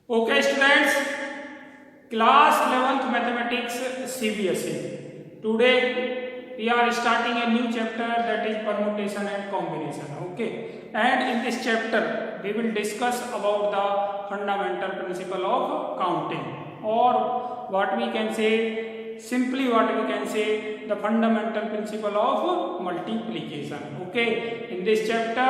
Okay, students, class 11th mathematics CBSE. Today we are starting a new chapter, that is permutation and combination. Okay, and in this chapter we will discuss about the fundamental principle of counting, or what we can say, simply what we can say, the fundamental principle of multiplication. Okay, in this chapter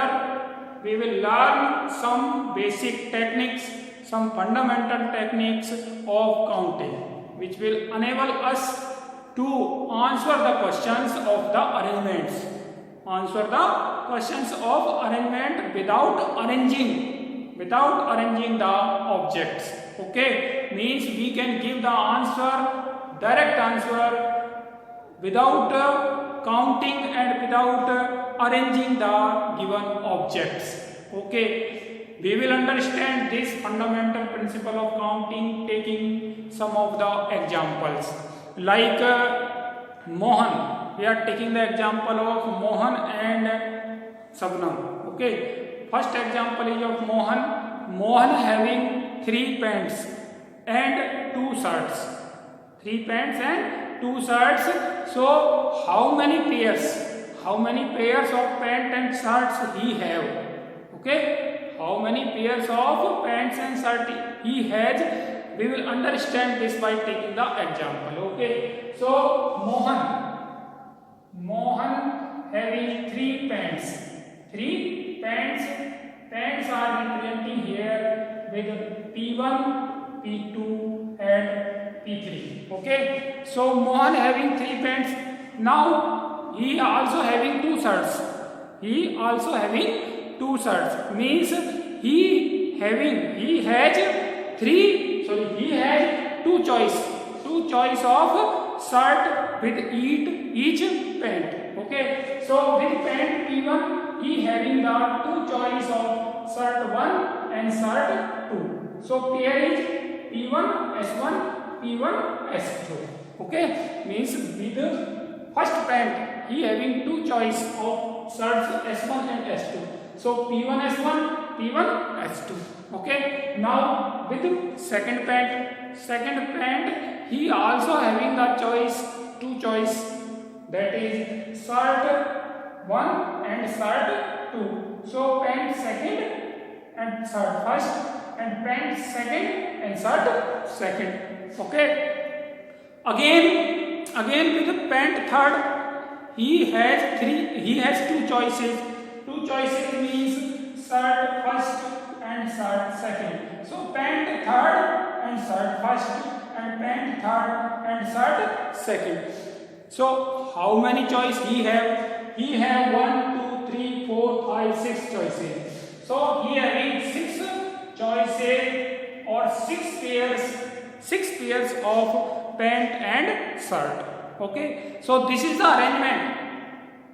we will learn some basic techniques, some fundamental techniques of counting, which will enable us to answer the questions of the arrangements. Answer the questions of arrangement without arranging the objects. Okay, means we can give the answer, direct answer, without counting and without arranging the given objects. Okay, we will understand this fundamental principle of counting taking some of the examples, like Mohan. We are taking the example of Mohan and Sabnam. Okay, first example is of Mohan. Mohan having 3 pants and 2 shirts. 3 pants and 2 shirts. So how many pairs of pants and shirts he have? Okay, how many pairs of pants and shirt he has? We will understand this by taking the example. Okay, so Mohan having 3 pants. 3 pants. Pants are representing here with P1, P2 and P3. Okay, so Mohan having 3 pants. Now he also having 2 shirts. He means he has two choice of shirt with each pant. Okay, so with pant P1 he having the 2 choice of shirt 1 and shirt 2. So pair is P1 S1, P1 S2. Okay, means with the first pant he having 2 choice of shirts S1 and S2. So P1 S1, P1 S2. Okay, now with the second pant he also having the two choice, that is shirt 1 and shirt 2. So pant second and shirt first, and pant second and shirt second. Okay, again with the pant third he has 2 choices. 2 choices means shirt first and shirt second. So pant third and shirt first, and pant third and shirt second. So how many choice he have? He have 1, 2, 3, 4, 5, 6 choices. So he having 6 choices or 6 pairs of pant and shirt. Okay, so this is the arrangement.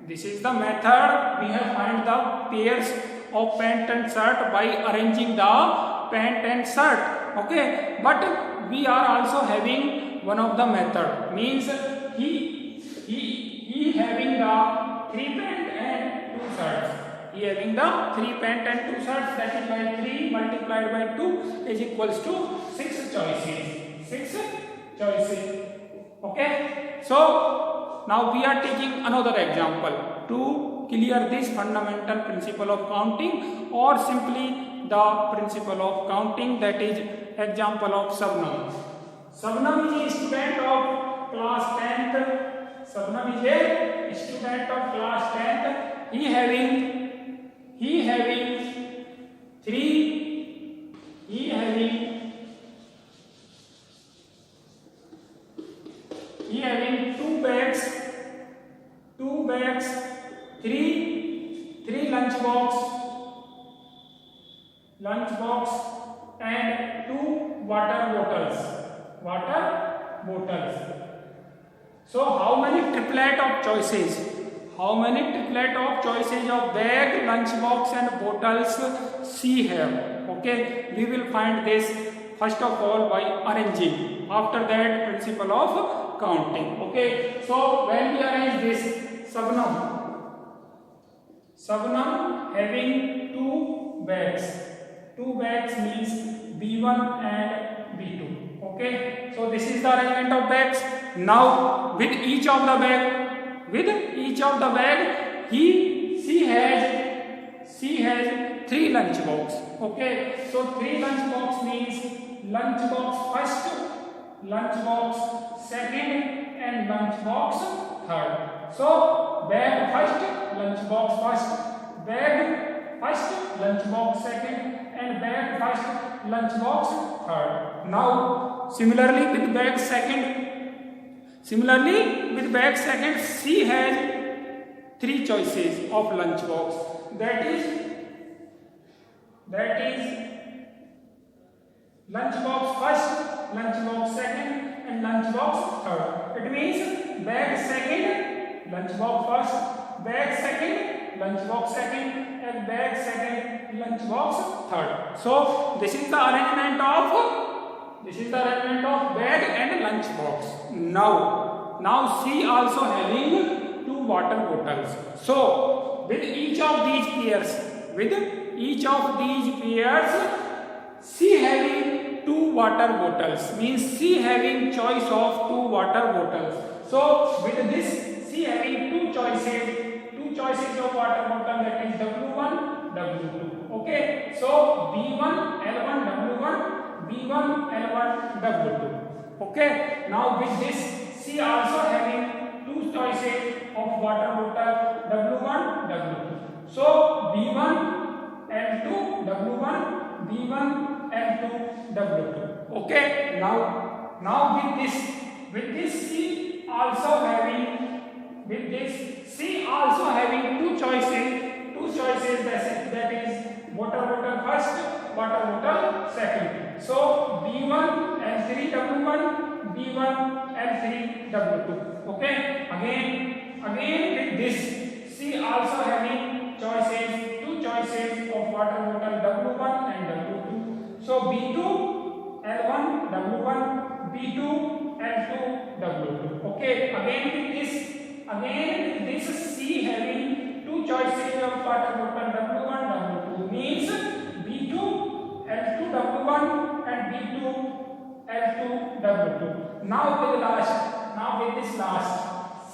This is the method we have find the pairs of pant and shirt by arranging the pant and shirt. Okay, but we are also having one of the method, means he having the 3 pant and 2 shirts. He having the 3 pant and 2 shirts, that is by 3 multiplied by 2 is equals to 6 choices. 6 choices. Okay, so now we are taking another example to clear this fundamental principle of counting, or simply the principle of counting, that is example of Sabnam. Sabnam is a student of class 10th. Sabnam is a student of class 10th. He having 2 bags, 3 lunch box and 2 water bottles. So how many triplet of choices of bag, lunch box and bottles she have? Okay, we will find this first of all by arranging, after that principle of counting. Okay, so when we arrange this, Sabnam having 2 bags. 2 bags means B1 B1 and B2. Okay, so this is the arrangement of bags. Now with each of the bag, she has 3 lunch box. Okay, so 3 lunch box means lunch box first, lunch box second, and lunch box third. So bag first, lunch box first, bag first, lunch box second, and bag first, lunch box third. Now similarly with bag second, she has 3 choices of lunch box. That is lunch box first, lunch box second, and lunch box third. It means bag second, lunch box first, bag second, lunch box second, and bag second, lunch box third. So this is the arrangement of bag and lunch box. Now she also having 2 water bottles. So with each of these pairs, she having 2 water bottles, means she having choice of 2 water bottles. So with this she having 2 choices of water bottle, that is W1, W2. Okay, so B1 L1 W1, B1 L1 W2. Okay, now with this she also having 2 choices of water bottle, W1, W2. So B1 L2 W1, B1 L2 W2. Okay, now with this she also having 2 choices, that is water bottle first, water bottle second. So B1 L3 W1, B1 L3 W2. Okay, again with this she also having 2 choices of water bottle, W1 and W2. So B2 L1 W1, B2 L2 W2. Okay, again with this she having 2 choices of water bottle, W1 W2, means B2 L2 W1 and B2 L2 W2. Now with this last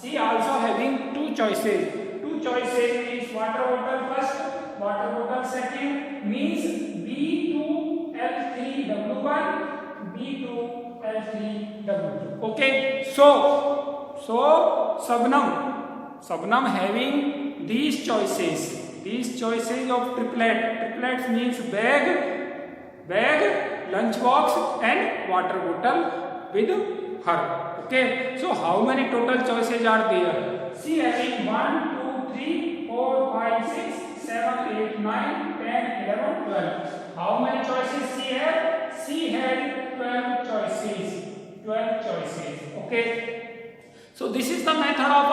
she also having 2 choices. 2 choices is water bottle first, water bottle second, means B2 L3 W1, B2 L3 W2. Okay, so Shabnam having these choices of triplets means bag, lunch box and water bottle with her. Okay, so how many total choices are there? She having 1, 2, 3, 4, 5, 6, 7, 8, 9, 10, 11, 12. How many choices she had? She had 12 choices. Okay, so this is the method of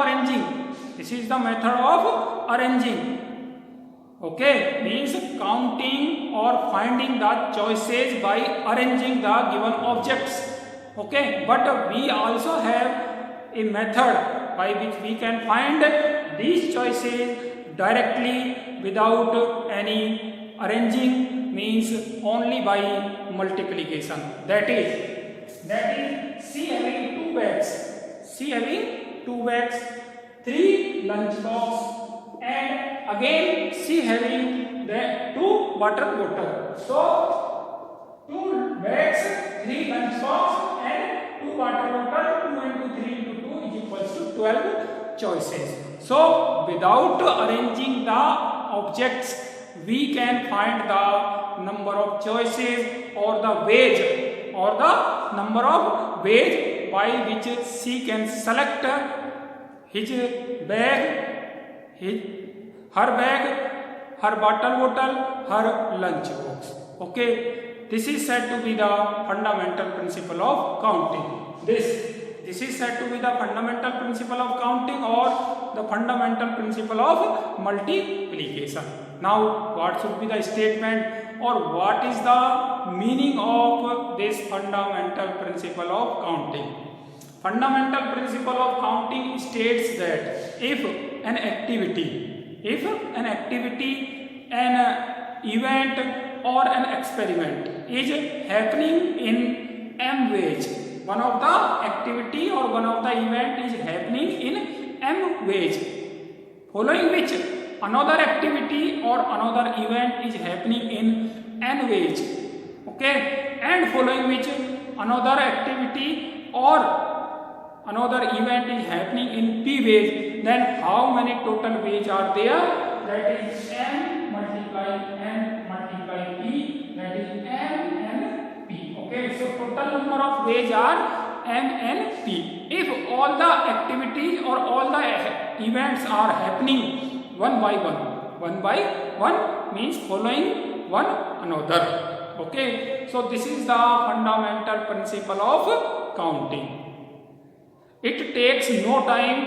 arranging. Okay, means counting or finding the choices by arranging the given objects. Okay, but we also have a method by which we can find these choices directly without any arranging, means only by multiplication. That is she having 2 bags, 3 lunch box, and again she having the 2 water bottle. So 2 bags, 3 lunch box and 2 water bottle. 2 into 3 into 2 is equals to 12 choices. So without arranging the objects, we can find the number of choices or the number of ways by which she can select his bag, her bag, her water bottle, her lunch box. Okay, this is said to be the fundamental principle of counting. This is said to be the fundamental principle of counting or the fundamental principle of multiplication. Now, what should be the statement or what is the meaning of this fundamental principle of counting? Fundamental principle of counting states that if an activity event or an experiment is happening in m ways. One of the activity or one of the event is happening in m ways, following which another activity or another event is happening in n ways. Okay, and following which another activity or another event is happening in p ways, then how many total ways are there? That is m multiply p, that is m n p. Okay, so total number of ways are m n p. If all the activities or all the events are happening one by one means following one another. Okay, so this is the fundamental principle of counting. It takes no time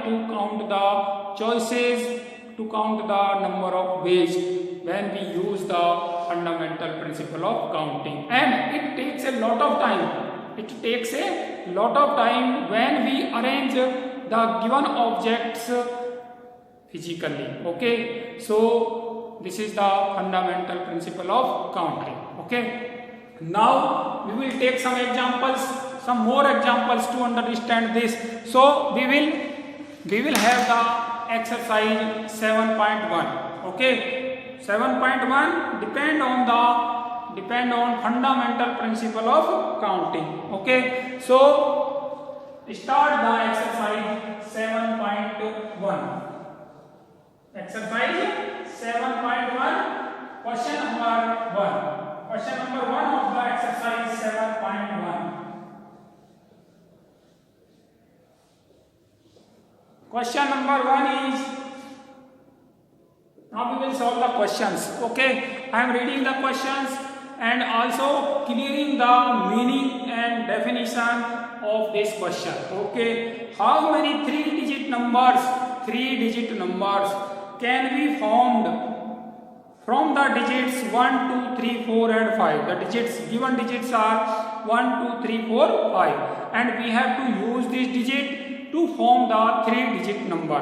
to count the choices, to count the number of ways when we use the fundamental principle of counting, and it takes a lot of time. When we arrange the given objects physically. Okay, so this is the fundamental principle of counting. Okay, now we will take some more examples to understand this. So we will have the exercise 7.1. Okay, 7.1 depend on fundamental principle of counting. Okay, so start the exercise 7.1. Exercise 7.1, question number 1. Question number 1 of the exercise 7.1. Question number 1 is, now we will solve the questions. Okay, I am reading the questions and also clearing the meaning and definition of this question. Okay, how many three digit numbers can be formed from the digits 1, 2, 3, 4 and 5. The given digits are 1, 2, 3, 4, 5, and we have to use this digit to form the three digit number,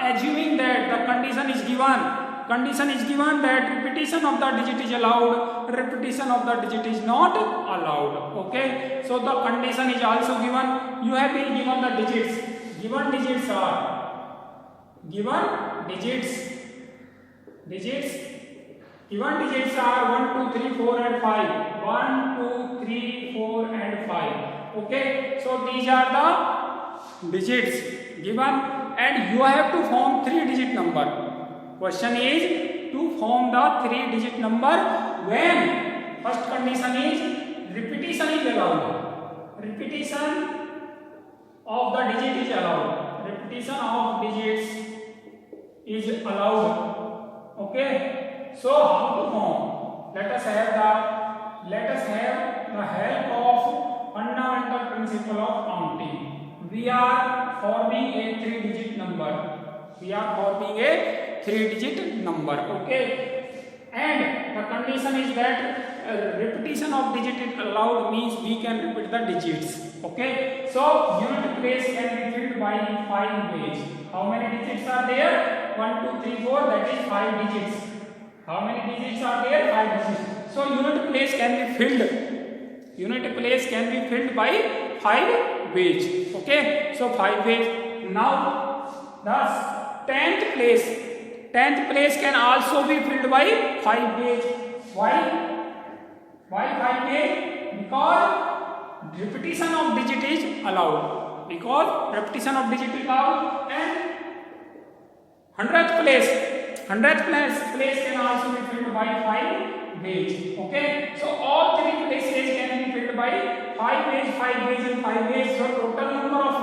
assuming that the condition is given that repetition of the digit is allowed, repetition of the digit is not allowed. Okay, so the condition is also given. You have been given the digits. Given digits are 1, 2, 3, 4 and 5. 1, 2, 3, 4 and 5. Okay, so these are the digits given, and you have to form 3 digit number. Question is to form the 3 digit number when first condition is repetition is allowed. Repetition of the digit is allowed. Repetition of digits is allowed. Okay, so how to form? Let us have the help of fundamental principle of counting. We are forming a 3 digit number. Okay, and the condition is that repetition of digit is allowed, means we can repeat the digits. Okay, so unit place can be filled by 5 ways. How many digits are there? 1, 2, 3, 4, that is 5 digits. How many digits are there? 5 digits. So unit place can be filled by 5 ways. Okay, so 5 ways. Now thus 10th place can also be filled by 5 ways. Why 5 ways? Because repetition of digit is allowed. And 100th place can also be filled by 5 ways. Okay, so all 3 places can be filled by 5 ways and 5 ways. So total number of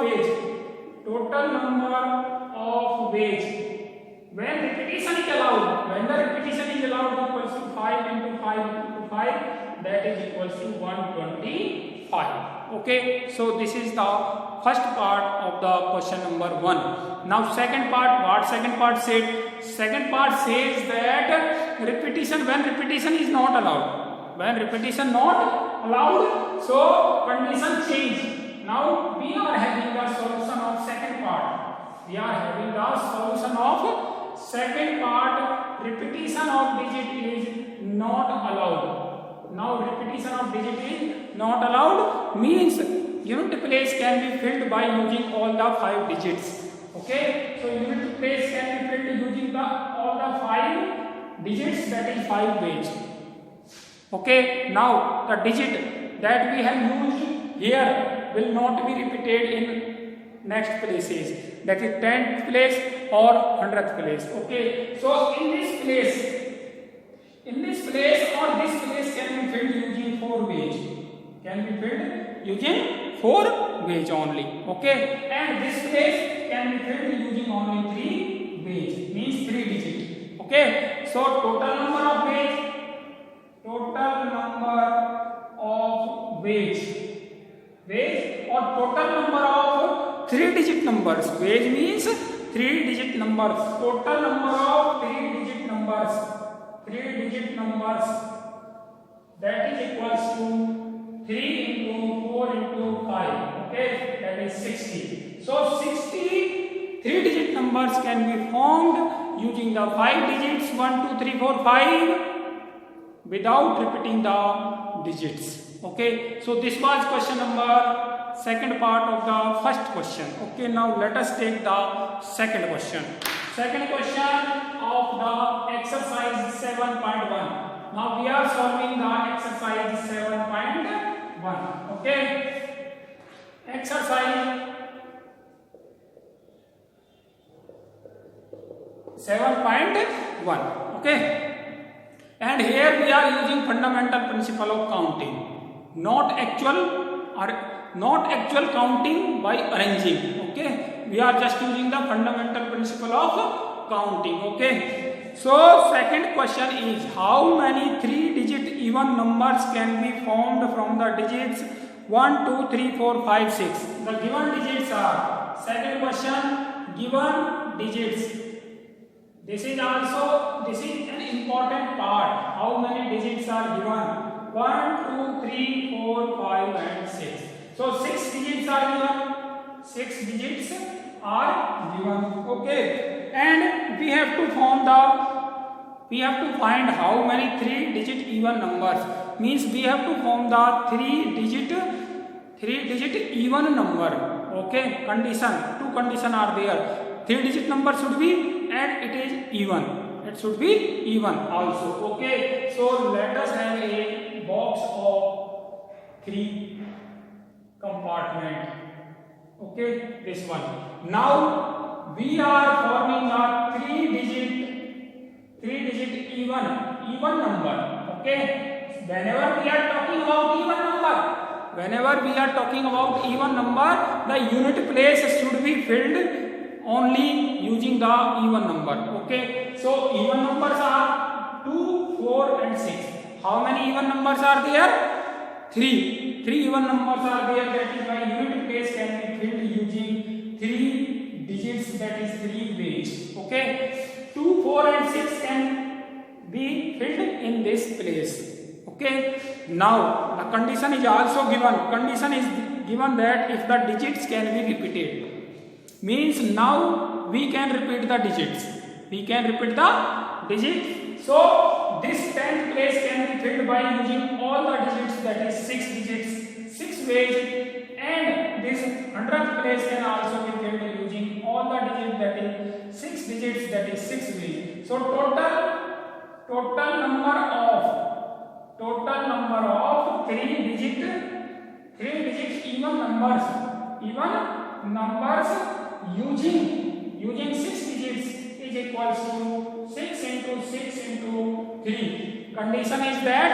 ways when repetition is allowed, equals to 5 into 5 into 5, that is equals to 125. Okay, so this is the first part of the question number 1. Now second part, what second part said? Second part says that when repetition is not allowed, so condition change. Now we are having the solution of second part. second part, repetition of digit is not allowed. Now repetition of digit is not allowed means unit place can be filled by using all the 5 digits. Okay, so unit place can be filled using all the 5 digits, that is 5 ways. Okay, now the digit that we have used here will not be repeated in next places, that is 10th place or 100th place. Okay, so in this place or this place can be filled using 4 ways. Can be filled using 4 ways only. Okay, and this place can be filled using only 3 ways, means 3 digits. Okay, so total number of ways or total number of 3-digit numbers. Ways means 3-digit numbers. Total number of 3-digit numbers. 3-digit numbers, that is equals to 3 into 4 into 5. Okay, that is 60. So 60 3-digit numbers can be formed using the 5 digits 1, 2, 3, 4, 5 without repeating the digits. Okay, so this was question number second part of the first question. Okay, now let us take the second question. Second question of the exercise 7.1. Now we are solving the exercise 7.1. Okay, exercise 7.1. Okay, and here we are using fundamental principle of counting, not actual counting by arranging. Okay, we are just using the fundamental principle of counting. Okay, so second question is, how many 3-digit even numbers can be formed from the digits 1, 2, 3, 4, 5, 6? The given digits are, second question, given digits. This is an important part. How many digits are given? 1, 2, 3, 4, 5 and 6. So 6 digits are given. 6 digits are given. Okay, and we have to find how many 3-digit even numbers. Means we have to form the 3-digit even number. Okay, condition, 2 conditions are there. 3-digit number should be, and it is even. It should be even also. Okay, so let us have a box of 3 compartment. Okay, this one. Now we are forming a 3-digit even number. Okay, whenever we are talking about even number, the unit place should be filled only using the even number. Okay, so even numbers are 2, 4 and 6. How many even numbers are there? 3 even numbers are there. That is why unit place can be filled using 3 digits, that is 3 ways. Okay, 2, 4 and 6 can be filled in this place. Okay, now the condition is also given. Condition is given that if the digits can be repeated, means now we can repeat the digits. So this 10th place can be filled by using all the digits, that is 6 digits, 6 ways, and this 100th place can also be filled using all the digits, that is 6 digits, that is 6 ways. So total number of 3-digit even numbers using 6 digits is equals to 6 into 6 into 3. Condition is that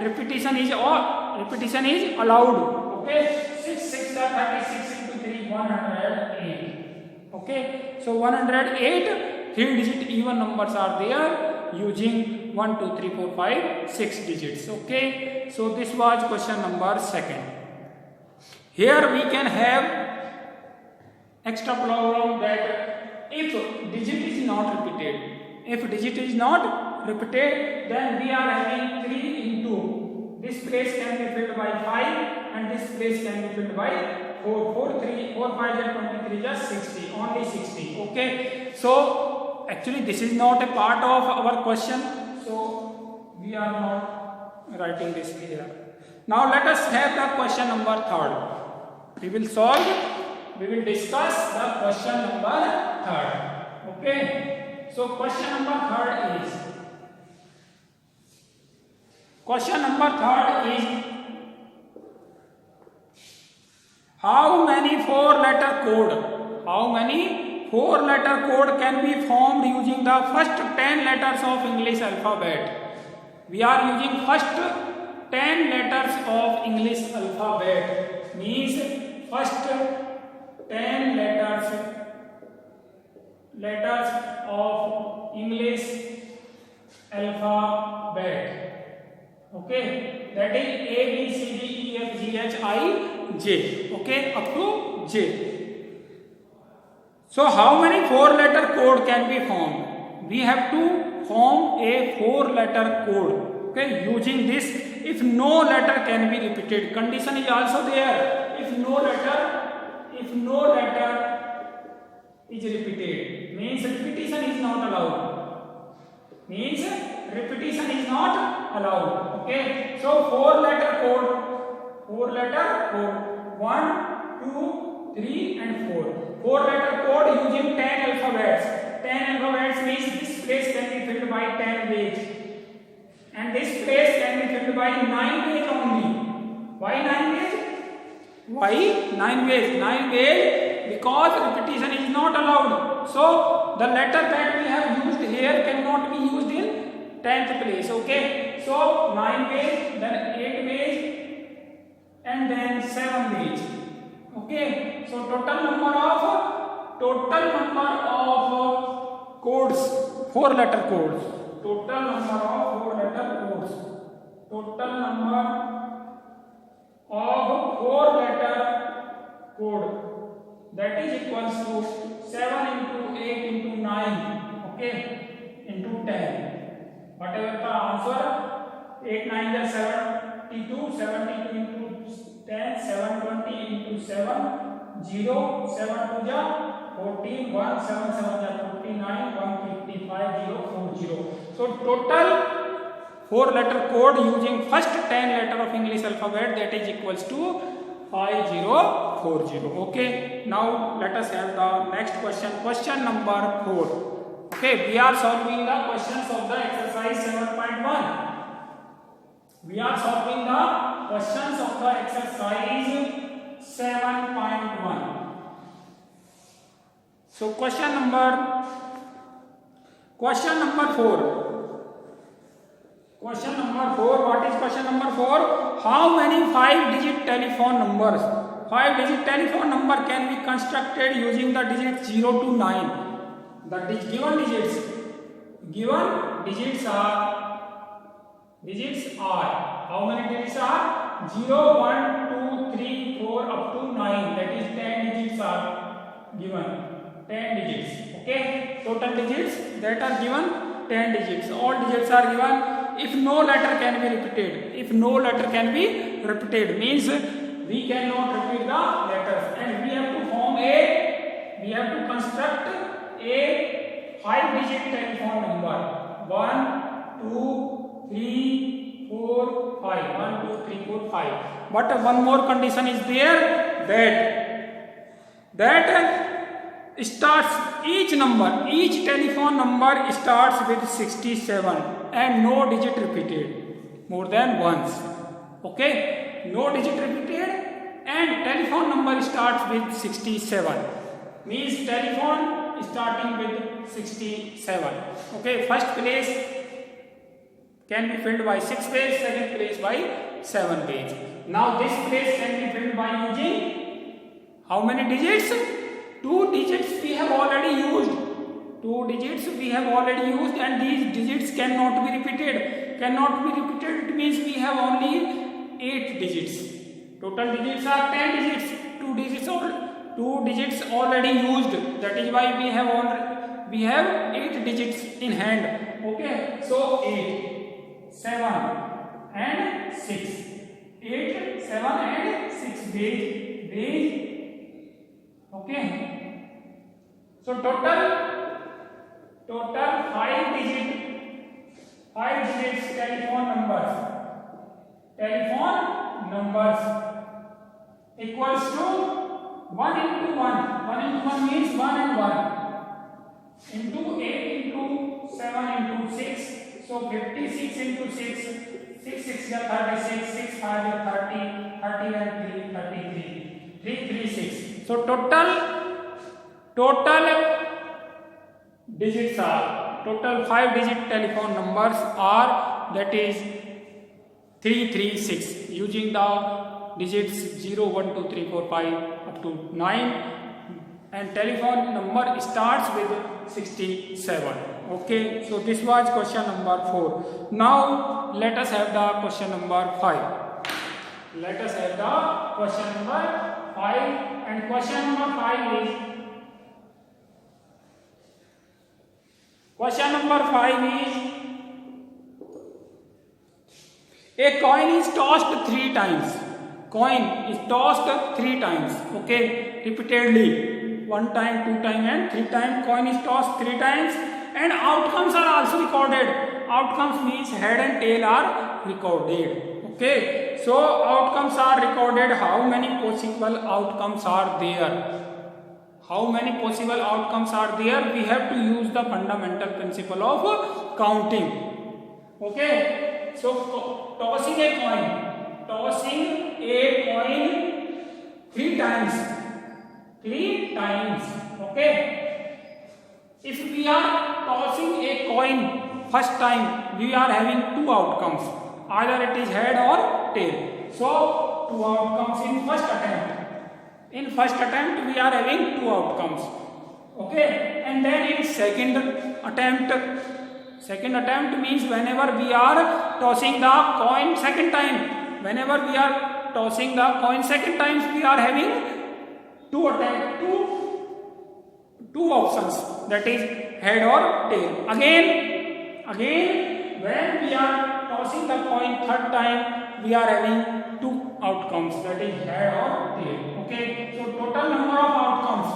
repetition is allowed. Okay, 6 6 are 36 into 3, 108. Okay, so 108 3-digit even numbers are there using 1, 2, 3, 4, 5, 6 digits. Okay, so this was question number second. Here we can have extra problem that if digit is not repeated, then we are having 3 into, this place can be filled by 5 and this place can be filled by 4. 4 5 and 23 just 60, only 60. Okay, so actually this is not a part of our question, so we are not writing this here. Now let us have the question number 3rd. We will solve, we will discuss the question number 3rd. Okay, so question number 3rd is, how many 4-letter code can be formed using the first 10 letters of English alphabet? We are using first 10 letters of English alphabet, means first 10 letters of English alphabet. Okay, that is A, B, C, D, E, F, G, H, I, J. Okay, up to J. So how many 4-letter code can be formed? We have to form a 4-letter code. Okay, using this, if no letter can be repeated, condition is also there. If no letter is repeated, means repetition is not allowed. Okay, so 4-letter code, 1, 2, 3 and 4. 4-letter code using 10 alphabets. 10 alphabets means this place can be filled by 10 ways, and this place can be filled by 9 ways only. Why 9 ways? 9 ways because repetition is not allowed. So the letter that we have used here cannot be used in 10th place. Okay, so 9 ways, then 8 ways, and then 7 ways. Okay, so total number of codes, 4-letter codes. Total number of 4-letter codes. Total number of 4-letter code, that is equals to 7 into 8 into 9. Okay, into 10. Whatever the answer, 8 9 is 72, 72 into 10, 720 into 7, 0, 7 2 ja 14, 1, 7 7 ja 49, 155, 0, 40. So total 4-letter code using first 10 letter of English alphabet, that is equals to 5040. Okay, now let us have the next question. Question number 4. Okay, we are solving the questions of the exercise 7.1. We are solving the questions of the exercise 7.1. So question number 4. Question number 4. What is question number 4? How many 5-digit telephone numbers? 5-digit telephone number can be constructed using the digits 0 to 9. The given digits are how many digits are? 0, 1, 2, 3, 4 up to 9. That is 10 digits are given. 10 digits. Okay. Total digits that are given 10 digits. All digits are given. If no letter can be repeated, means we cannot repeat the letters, and we have to construct a 5-digit telephone number. 1, 2, 3, 4, 5. 1, 2, 3, 4, 5. But one more condition is there, that starts each telephone number starts with 67 and no digit repeated more than once. Okay, no digit repeated and telephone number starts with 67, means telephone starting with 67. Okay, first place can be filled by 6 ways, second place by 7 ways. Now this place can be filled by using how many digits? 2 digits we have already used. 2 digits we have already used, and these digits cannot be repeated. It means we have only 8 digits. Total digits are 10 digits. 2 digits already used. That is why we have 8 digits in hand. Okay, so 8, 7 and 6. 8, 7 and 6 days. Okay. So total total 5 digits telephone numbers equals to 1 into 1. 1 into 1 means 1 and 1 into 8 into 7 into 6. So 56 into 6, 6 6 is 36, 6 5 is 30, 30 and 3 33, 336. So total digits are, total 5 digit telephone numbers are, that is 336, using the digits 0 1 2 3 4 5 up to 9, and telephone number starts with 67. Okay, so this was question number 4. Now let us have the question number 5. Let us have the question number 5, and question number 5 is, question number 5 is, a coin is tossed 3 times. Coin is tossed 3 times. Okay, repeatedly, 1 time, 2 time and 3 time. Coin is tossed 3 times, and outcomes are also recorded. Outcomes means head and tail are recorded. Okay, so outcomes are recorded. How many possible outcomes are there? How many possible outcomes are there? We have to use the fundamental principle of counting. Okay, so tossing a coin 3 times. 3 times. Okay, if we are tossing a coin first time, we are having 2 outcomes, either it is head or tail. So 2 outcomes in first attempt. In first attempt we are having 2 outcomes. Okay, and then in second attempt means whenever we are tossing the coin second time, whenever we are tossing the coin second time, we are having 2 options, that is head or tail. Again when we are tossing the coin third time, we are having 2 outcomes, that is head or tail. Okay, so total number of outcomes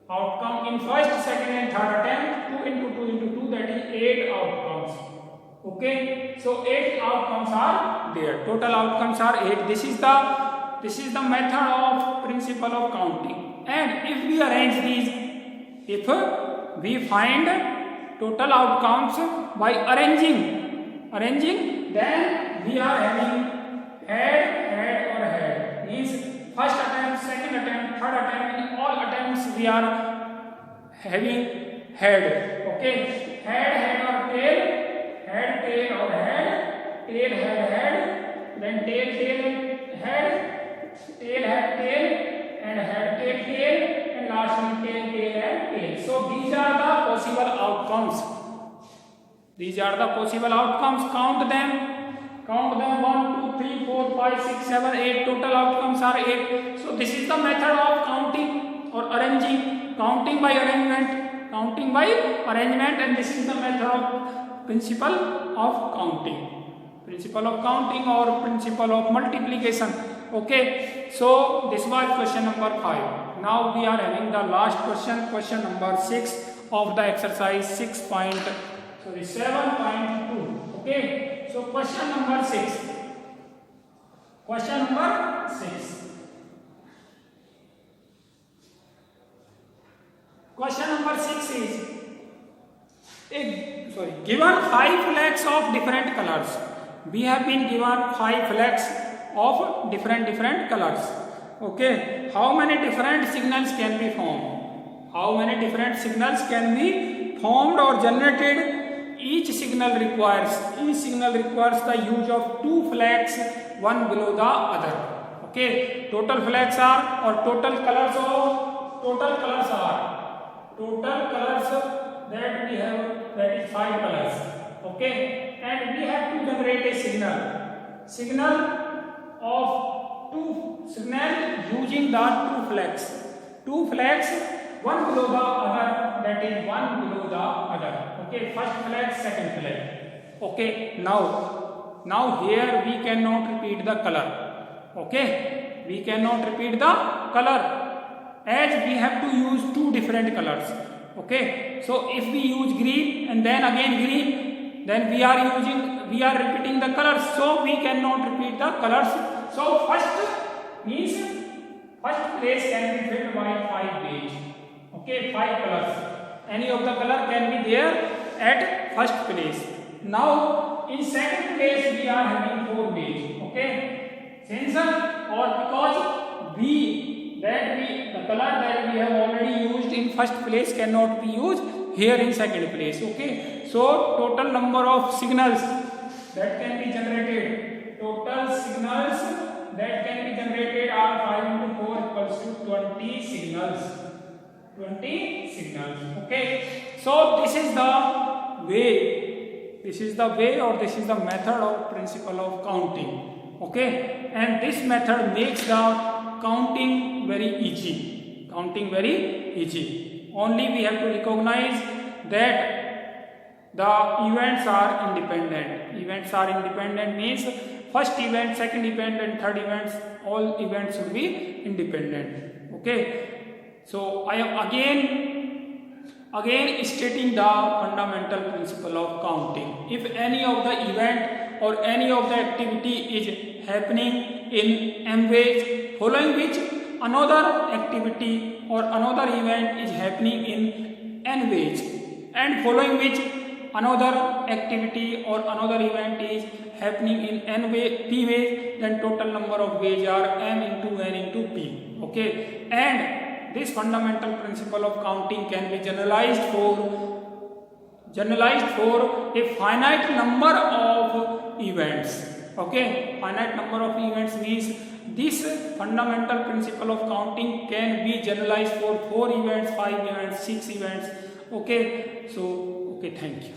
outcome in first, second and third attempt, 2 into 2 into 2, that is 8 outcomes. Okay, so 8 outcomes are there. Total outcomes are 8. This is the method of principle of counting. And if we arrange these, if we find total outcomes by arranging, then we are having head or head. Means first attempt, second attempt, third attempt, in all attempts we are having head. Okay, head or tail, head tail or head, tail head, then tail head, tail head tail, and head tail, and lastly tail and tail. So these are the possible outcomes. Count them 1 2 3 4 5 6 7 8. Total outcomes are 8. So this is the method of counting or arranging. Counting by arrangement, and this is the method of principle of counting or principle of multiplication. Okay, so this was question number 5. Now we are having the last question number 6 of the exercise 7.2. Okay, so question number 6 is, given 5 flags of different colors. We have been given 5 flags of different colors. Okay, how many different signals can be formed? Or generated? Each signal requires the use of 2 flags, one below the other. Okay, total flags are, or total colors that we have, that is 5 colors. Okay, and we have to generate a signal using the 2 flags, one below the other, that is one below the other. Okay, first flag, second flag. Okay, now here we cannot repeat the color. Okay, we cannot repeat the color. as we have to use two different colors. Okay, so if we use green and then again green, then we are repeating the colors, so we cannot repeat the colors. So first place can be filled by 5 beige. Okay, 5 colors, any of the color can be there at first place. Now in second place we are having 4 beige. Okay, since or because the color that we have already used in first place cannot be used here in second place. Okay, so total number of signals that can be generated, are 5 into 4 equals to 20 signals. Okay, so this is the way or this is the method of principle of counting. Okay, and this method makes the counting very easy. Only we have to recognize that the events are independent. Means first event, second event and third events, all events should be independent. Okay, so I am again stating the fundamental principle of counting. If any of the event or any of the activity is happening in m ways, following which another activity or another event is happening in n ways, and following which another activity or another event is happening in p ways, then total number of ways are m into n into p. Okay, and this fundamental principle of counting can be generalized for a finite number of events. Okay, finite number of events means this fundamental principle of counting can be generalized for 4 events, 5 events, 6 events. Okay, so thank you.